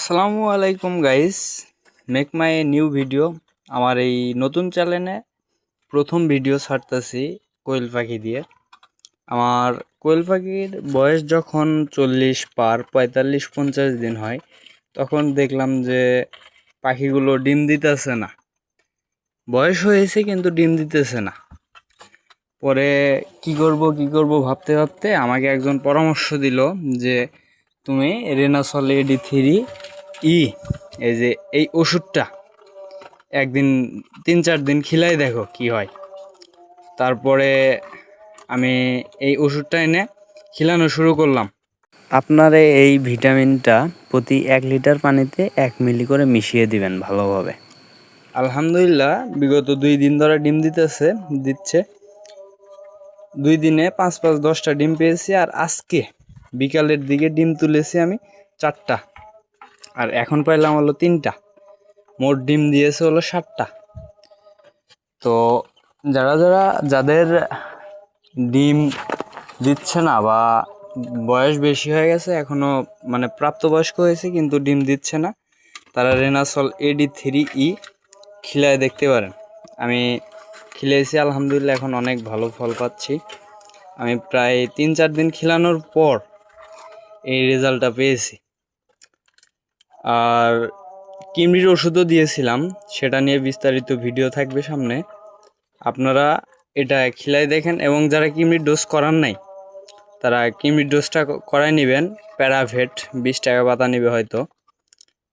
আসসালামু আলাইকুম guys, make my new video. আমার এই নতুন চ্যানেলে প্রথম ভিডিও ছাড়তেছি কোয়েল পাখি দিয়ে। আমার কোয়েল পাখির বয়স যখন 40 পার 45-50 দিন হয়, তখন দেখলাম যে পাখিগুলো ডিম দিতেছে না। বয়স হয়েছে কিন্তু ডিম দিতেছে না। পরে কি করব ভাবতে ভাবতে আমাকে একজন পরামর্শ দিল যে তুমি রেনাসল AD3 ই এই যে এই ওষুধটা একদিন 3-4 দিন খিলাই দেখো কি হয়। তারপরে আমি এই ওষুধটা এনে খিলানো শুরু করলাম। আপনারা এই ভিটামিনটা প্রতি 1 লিটার পানিতে 1 মিলি করে মিশিয়ে দিবেন ভালোভাবে। আলহামদুলিল্লাহ বিগত 2 দিন ধরে ডিম দিচ্ছে। 2 দিনে 5-10টা ডিম পেয়েছি, আর আজকে বিকালের দিকে ডিম তুলেছি আমি 4টা, আর এখন পাইলাম হলো 3টা। মোট ডিম দিয়েছে হলো 7টা। তো যাদের ডিম দিচ্ছে না বা বয়স বেশি হয়ে গেছে, এখনো মানে প্রাপ্তবয়স্ক হয়েছে কিন্তু ডিম দিচ্ছে না, তারা রেনাসল AD3 ই খিলায় দেখতে পারেন। আমি খিলেছি, আলহামদুলিল্লাহ এখন অনেক ভালো ফল পাচ্ছি। আমি প্রায় 3-4 দিন খিলানোর পর এই রেজাল্টটা পেয়েছি। আর কিমরির ওষুধও দিয়েছিলাম, সেটা নিয়ে বিস্তারিত ভিডিও থাকবে সামনে, আপনারা এটা খিলাই দেখেন। এবং যারা কিমরির ডোজ করার নাই, তারা কিমরির ডোজটা করাই নেবেন। প্যারাভেট 20 টাকা পাতা নেবে হয়তো,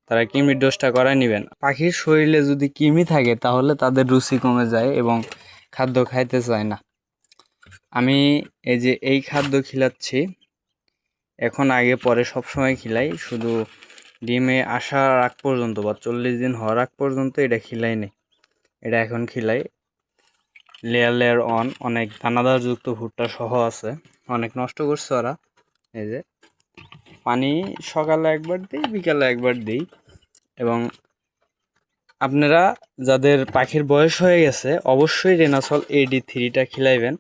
তারা কিমরির ডোজটা করাই নেবেন। পাখির শরীরে যদি কৃমি থাকে তাহলে তাদের রুচি কমে যায় এবং খাদ্য খাইতে চায় না। আমি এই যে এই খাদ্য খিলাচ্ছি এখন, আগে পরে সবসময় খিলাই, শুধু ডিমে আসার আগ পর্যন্ত বা 40 দিন হওয়ার আগ পর্যন্ত এটা খিলাই নেই। এটা এখন খিলাই লেয়ার অন, অনেক দানাদারযুক্ত ভুট্টা সহ আছে। অনেক নষ্ট করছে ওরা। এই যে পানি সকালে একবার দিই, বিকালে একবার দিই। এবং আপনারা যাদের পাখির বয়স হয়ে গেছে অবশ্যই রেনাসল AD3টা খিলাইবেন,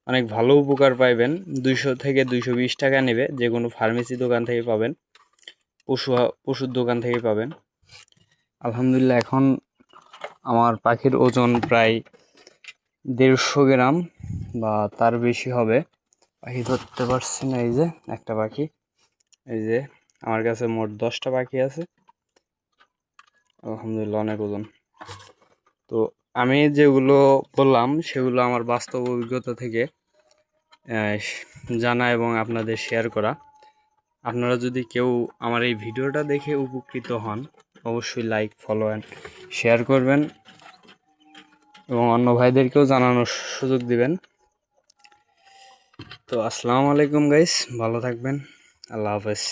অনেক ভালো উপকার পাইবেন। 200 থেকে 220 টাকা নেবে, যে কোনো ফার্মেসি দোকান থেকে পাবেন, পশুর দোকান থেকে পাবেন। আলহামদুলিল্লাহ এখন আমার পাখির ওজন প্রায় 150 গ্রাম বা তার বেশি হবে। পাখি ধরতে পারছি না, এই যে একটা পাখি। এই যে আমার কাছে মোট 10টা পাখি আছে, আলহামদুলিল্লাহ অনেক ওজন। তো আমি যেগুলো বললাম সেগুলো আমার বাস্তব অভিজ্ঞতা থেকে জানা এবং আপনাদের শেয়ার করা। আপনারা যদি কেউ আমার এই ভিডিওটা দেখে উপকৃত হন, অবশ্যই লাইক, ফলো অ্যান্ড শেয়ার করবেন এবং অন্য ভাইদেরকেও জানানোর সুযোগ দিবেন। তো আসসালামু আলাইকুম গাইস, ভালো থাকবেন, আল্লাহ হাফেজ।